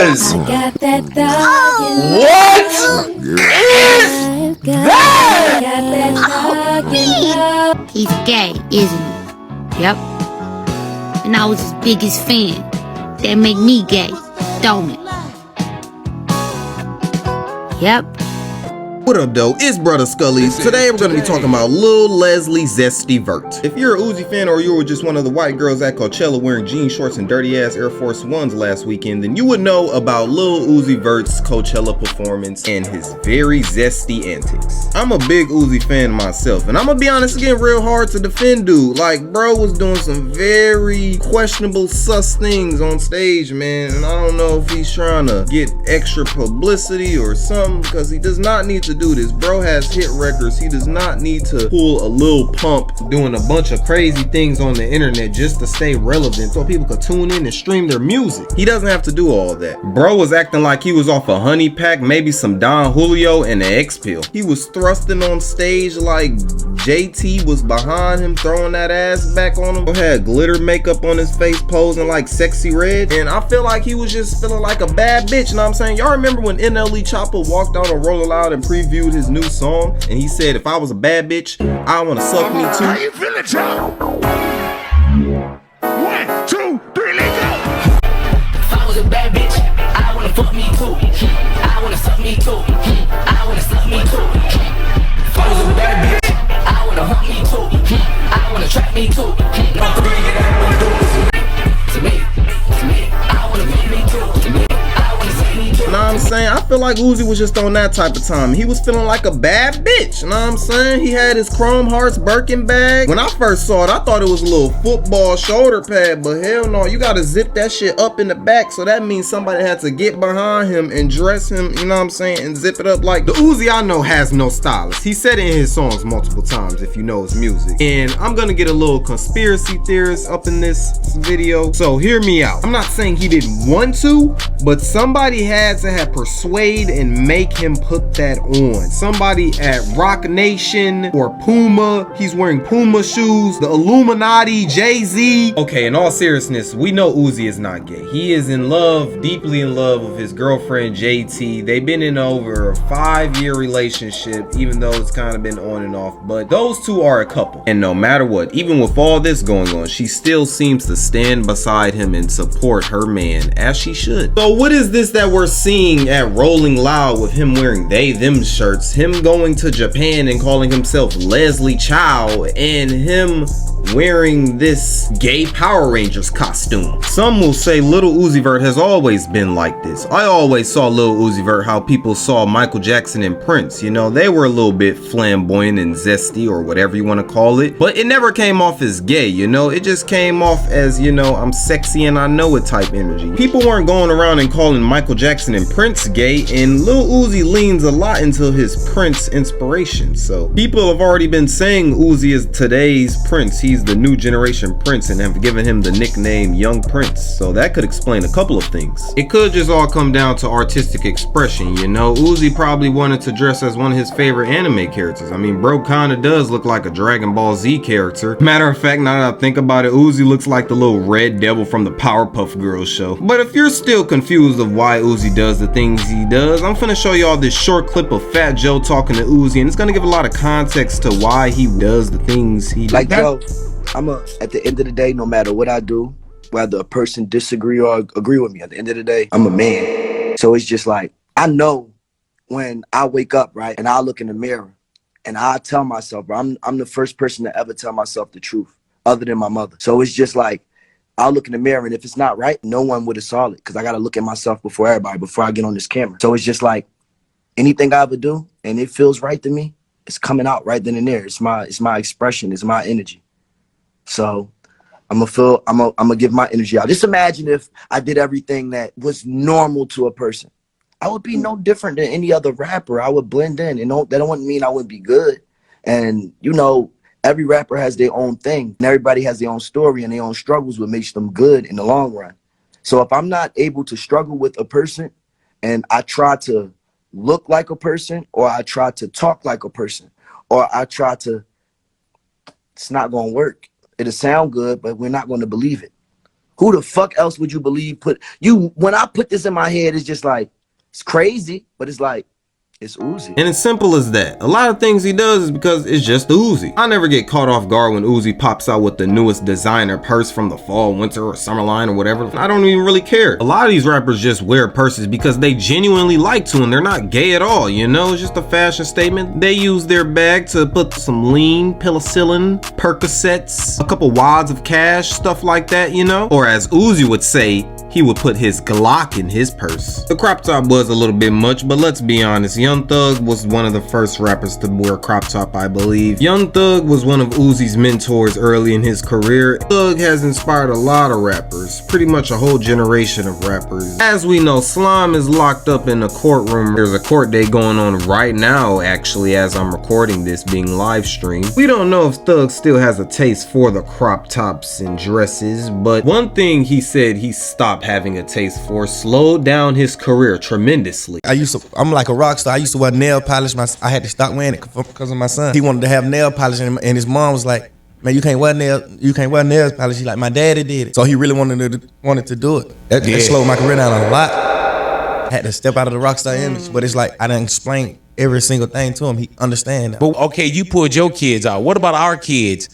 does. I got that dog in What is that? He's gay, isn't he? Yep. And I was his biggest fan. That make me gay, don't it? Yep. What up, though? It's Brother Scully's. Today we're going to be talking about Lil Leslie Zesty Vert. If you're a Uzi fan or you were just one of the white girls at Coachella wearing jean shorts and dirty ass Air Force Ones last weekend, then you would know about Lil Uzi Vert's Coachella performance and his very zesty antics. I'm a big Uzi fan myself, and I'm gonna be honest, it's getting real hard to defend dude. Like, bro was doing some very questionable sus things on stage, man, and I don't know if he's trying to get extra publicity or something, because he does not need to do this. Bro has hit records. He does not need to pull a Lil Pump doing a bunch of crazy things on the internet just to stay relevant so people could tune in and stream their music. He doesn't have to do all that. Bro was acting like he was off a honey pack, maybe some Don Julio and an X pill. He was thrusting on stage like JT was behind him, throwing that ass back on him. He had glitter makeup on his face, posing like Sexy Red, and I feel like he was just feeling like a bad bitch. You know what I'm saying? Y'all remember when NLE Choppa walked out on Roll Loud and previewed his new song, and he said, if I was a bad bitch, I want to suck me too? How you feeling, child? 1, 2, 3, let's go. If I was a bad bitch, I wanna fuck me too. I wanna suck me too. I wanna suck me too. If I was a bad bitch, I wanna hunt me too. I wanna trap me too. No three that I wanna do is to me. I wanna fuck me too. To me, I wanna suck me too. Know what I'm saying? I feel like Uzi was just on that type of time. He was feeling like a bad bitch. You know what I'm saying? He had his Chrome Hearts Birkin bag. When I first saw it, I thought it was a little football shoulder pad, but hell no, you gotta zip that shit up in the back. So that means somebody had to get behind him and dress him, you know what I'm saying, and zip it up. Like, the Uzi I know has no stylist. He said it in his songs multiple times if you know his music. And I'm gonna get a little conspiracy theorist up in this video, so hear me out. I'm not saying he didn't want to, but somebody had to have persuade and make him put that on. Somebody at Rock Nation or Puma. He's wearing Puma shoes. The Illuminati, Jay-Z. Okay, in all seriousness, we know Uzi is not gay. He is in love, deeply in love with his girlfriend JT. They've been in over a 5-year relationship, even though it's kind of been on and off, but those two are a couple. And no matter what, even with all this going on, she still seems to stand beside him and support her man, as she should. So what is this that we're seeing at Rolling Loud with him wearing they them shirts, him going to Japan and calling himself Leslie Chow, and him wearing this gay Power Rangers costume? Some will say Lil Uzi Vert has always been like this. I always saw Lil Uzi Vert how people saw Michael Jackson and Prince. You know, they were a little bit flamboyant and zesty, or whatever you want to call it, but it never came off as gay, you know? It just came off as, you know, I'm sexy and I know it type energy. People weren't going around and calling Michael Jackson and Prince gay, and Lil Uzi leans a lot into his Prince inspiration. So people have already been saying Uzi is today's Prince. He's the new generation Prince, and have given him the nickname Young Prince. So that could explain a couple of things. It could just all come down to artistic expression, you know? Uzi probably wanted to dress as one of his favorite anime characters. I mean, bro kinda does look like a Dragon Ball Z character. Matter of fact, now that I think about it, Uzi looks like the little red devil from the Powerpuff Girls show. But if you're still confused of why Uzi does the things he does, I'm finna show y'all this short clip of Fat Joe talking to Uzi, and it's gonna give a lot of context to why he does the things he does. Like, Joe, at the end of the day, no matter what I do, whether a person disagree or agree with me, at the end of the day, I'm a man. So it's just like, I know when I wake up, right, and I look in the mirror and I tell myself, bro, I'm the first person to ever tell myself the truth, other than my mother. So it's just like, I'll look in the mirror, and if it's not right, no one would have saw it, because I got to look at myself before everybody, before I get on this camera. So it's just like, anything I ever do and it feels right to me, it's coming out right then and there. It's my expression, it's my energy. So I'm gonna give my energy out. Just imagine if I did everything that was normal to a person. I would be no different than any other rapper. I would blend in, and that don't mean I wouldn't be good. And you know, every rapper has their own thing, and everybody has their own story and their own struggles, what makes them good in the long run. So if I'm not able to struggle with a person, and I try to look like a person, or I try to talk like a person, or I try to, it's not gonna work. It'll sound good, but we're not gonna believe it. Who the fuck else would you believe when I put this in my head, it's just like, it's crazy, but it's like, it's Uzi. And it's simple as that. A lot of things he does is because it's just Uzi. I never get caught off guard when Uzi pops out with the newest designer purse from the fall, winter, or summer line or whatever. I don't even really care. A lot of these rappers just wear purses because they genuinely like to and they're not gay at all, you know? It's just a fashion statement. They use their bag to put some lean, penicillin, Percocets, a couple wads of cash, stuff like that, you know? Or as Uzi would say, he would put his Glock in his purse. The crop top was a little bit much, but let's be honest, Young Thug was one of the first rappers to wear crop top, I believe. Young Thug was one of Uzi's mentors early in his career. Thug has inspired a lot of rappers, pretty much a whole generation of rappers. As we know, Slime is locked up in a courtroom. There's a court date going on right now, actually, as I'm recording this, being live streamed. We don't know if Thug still has a taste for the crop tops and dresses, but one thing he said he stopped having a taste for slowed down his career tremendously. I'm like a rock star. I used to wear nail polish. I had to stop wearing it because of my son. He wanted to have nail polish, and his mom was like, "Man, you can't wear nail polish." He like, my daddy did it, so he really wanted to do it. That slowed my career down a lot. I had to step out of the rock star image, but it's like I didn't explain every single thing to him. He understand that. But okay, you pulled your kids out. What about our kids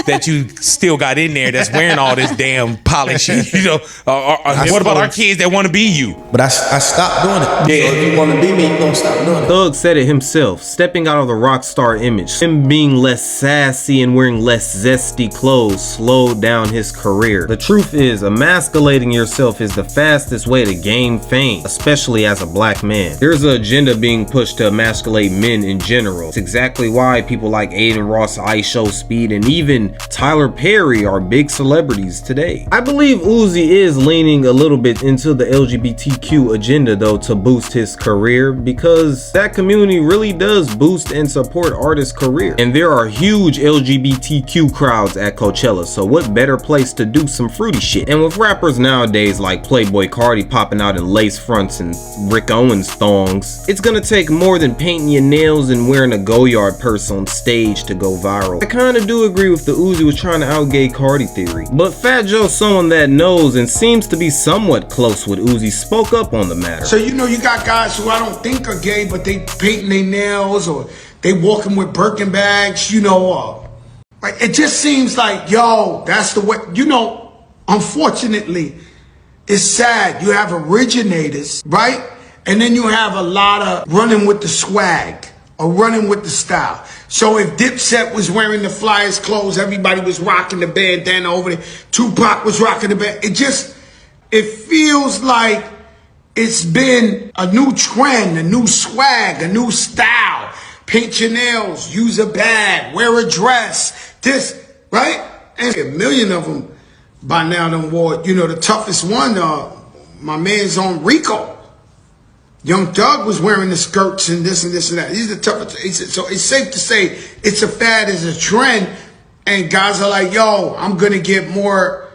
that you still got in there that's wearing all this damn polish? You know, what about our kids that want to be you? But I stopped doing it. Yeah. So if you want to be me, you gonna stop doing it. Thug said it himself, stepping out of the rock star image, him being less sassy and wearing less zesty clothes slowed down his career. The truth is, emasculating yourself is the fastest way to gain fame, especially as a black man. There's an agenda being pushed to emasculate men in general. It's exactly why people like Aiden Ross, ISho Speed, and even Tyler Perry are big celebrities today. I believe Uzi is leaning a little bit into the LGBTQ agenda though to boost his career, because that community really does boost and support artists' career. And there are huge LGBTQ crowds at Coachella, so what better place to do some fruity shit? And with rappers nowadays like Playboi Carti popping out in lace fronts and Rick Owens thongs, it's gonna take more than painting your nails and wearing a Goyard purse on stage to go viral. I kinda do agree with the Uzi was trying to out-gay Cardi theory, but Fat Joe, someone that knows and seems to be somewhat close with Uzi, spoke up on the matter. So you know you got guys who I don't think are gay, but they painting their nails or they walking with Birkin bags, you know, like it just seems like, yo, that's the way, you know, unfortunately, it's sad. You have originators, right? And then you have a lot of running with the swag or running with the style. So if Dipset was wearing the flyest clothes, everybody was rocking the bandana over there. Tupac was rocking the band. It feels like it's been a new trend, a new swag, a new style. Paint your nails, use a bag, wear a dress, this, right? And a million of them by now done wore, you know, the toughest one, my man's on Rico. Young Thug was wearing the skirts and this and this and that. These are the toughest. So it's safe to say it's a fad, it's a trend. And guys are like, yo, I'm going to get more,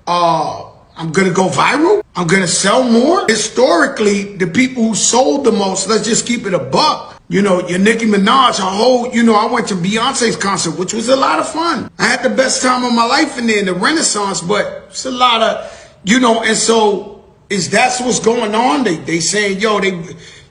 I'm going to go viral. I'm going to sell more. Historically, the people who sold the most, let's just keep it a buck. You know, your Nicki Minaj, I went to Beyonce's concert, which was a lot of fun. I had the best time of my life in there in the Renaissance, but it's a lot of, you know, and so that's what's going on? They saying, yo,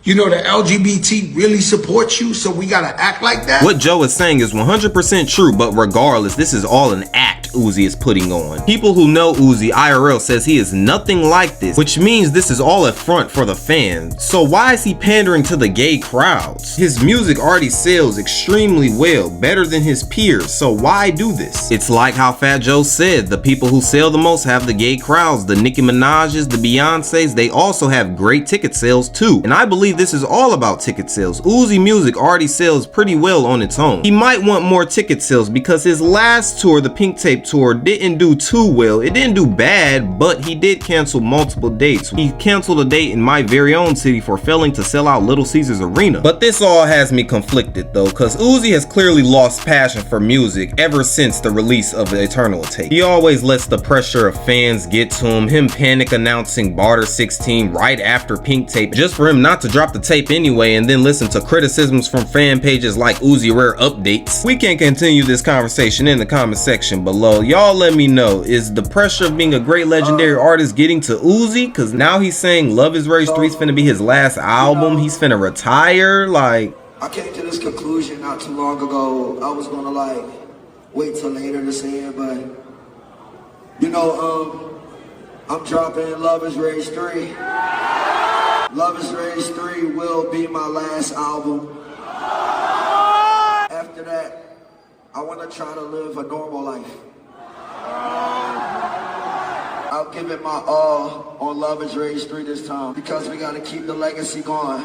you know, the LGBT really supports you, so we gotta act like that? What Joe is saying is 100% true, but regardless, this is all an act Uzi is putting on. People who know Uzi IRL says he is nothing like this, which means this is all a front for the fans. So why is he pandering to the gay crowds? His music already sells extremely well, better than his peers, so why do this? It's like how Fat Joe said, the people who sell the most have the gay crowds. The Nicki Minaj's, the Beyoncé's, they also have great ticket sales too. And I believe this is all about ticket sales. Uzi music already sells pretty well on its own. He might want more ticket sales because his last tour, the Pink Tape tour, didn't do too well. It didn't do bad, but he did cancel multiple dates. He canceled a date in my very own city for failing to sell out Little Caesars Arena. But this all has me conflicted though, cause Uzi has clearly lost passion for music ever since the release of the Eternal tape. He always lets the pressure of fans get to him panic announcing Barter 16 right after Pink Tape just for him not to drop drop the tape anyway and then listen to criticisms from fan pages like Uzi Rare Updates. We can continue this conversation in the comment section below. Y'all let me know, is the pressure of being a great legendary artist getting to Uzi? Cause now he's saying Love Is Rage 3 is finna be his last album. He's finna retire. Like, I came to this conclusion not too long ago. I was gonna like wait till later to say it, but you know, I'm dropping Love Is Rage 3. Love Is Rage 3 will be my last album. After that, I want to try to live a normal life. I'll give it my all on Love Is Rage 3 this time because we gotta keep the legacy going.